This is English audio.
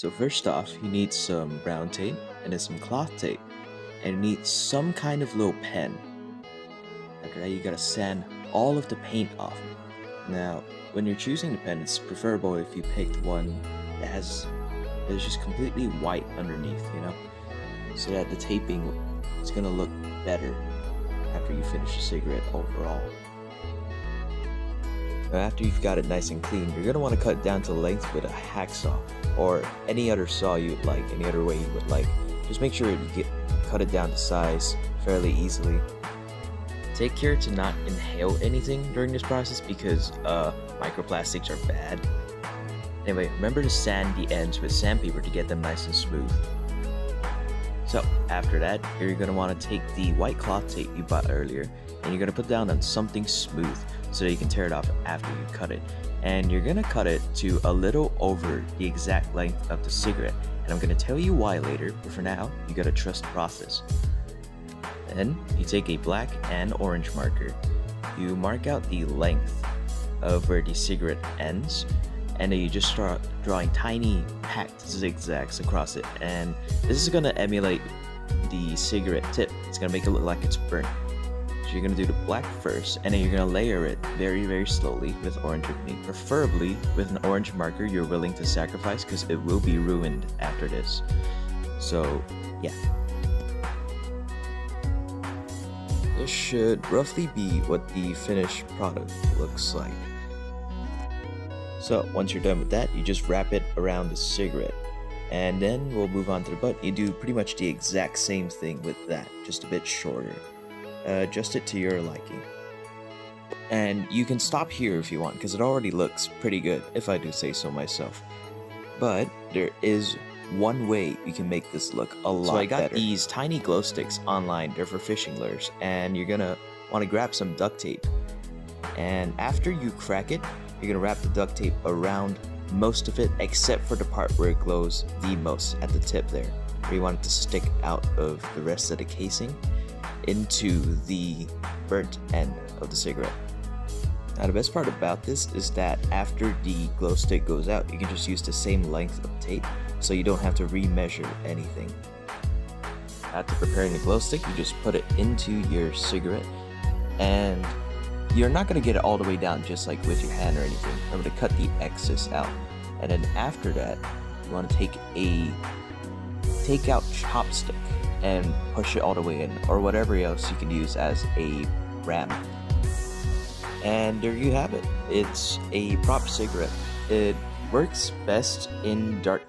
So first off, you need some brown tape and then some cloth tape. And you need some kind of little pen. After that, you gotta sand all of the paint off. Now, when you're choosing the pen, it's preferable if you picked one that is just completely white underneath, so that the taping is gonna look better after you finish the cigarette overall. Now, after you've got it nice and clean, you're gonna want to cut it down to length with a hacksaw or any other saw you'd like, any other way you would like. Just make sure you cut it down to size fairly easily. Take care to not inhale anything during this process because microplastics are bad. Anyway, remember to sand the ends with sandpaper to get them nice and smooth. So after that, you're going to want to take the white cloth tape you bought earlier and you're going to put down on something smooth so that you can tear it off after you cut it. And you're going to cut it to a little over the exact length of the cigarette. And I'm going to tell you why later, but for now, you got to trust the process. Then you take a black and orange marker. You mark out the length of where the cigarette ends, and then you just start drawing tiny packed zigzags across it. And this is gonna emulate the cigarette tip. It's gonna make it look like it's burnt. So you're gonna do the black first, and then you're gonna layer it very, very slowly with orange paint, preferably with an orange marker you're willing to sacrifice because it will be ruined after this. So yeah. This should roughly be what the finished product looks like. So once you're done with that, you just wrap it around the cigarette. And then we'll move on to the butt. You do pretty much the exact same thing with that, just a bit shorter. Adjust it to your liking. And you can stop here if you want, because it already looks pretty good, if I do say so myself. But there is one way you can make this look a lot better. So I got these tiny glow sticks online. They're for fishing lures, and you're gonna want to grab some duct tape. And after you crack it, you're gonna wrap the duct tape around most of it, except for the part where it glows the most at the tip there, where you want it to stick out of the rest of the casing into the burnt end of the cigarette. Now the best part about this is that after the glow stick goes out, you can just use the same length of tape, so you don't have to remeasure anything. After preparing the glow stick, you just put it into your cigarette, and you're not going to get it all the way down just like with your hand or anything. I'm going to cut the excess out, and then after that, you want to take a takeout chopstick and push it all the way in, or whatever else you can use as a ram. And there you have it. It's a prop cigarette. It works best in dark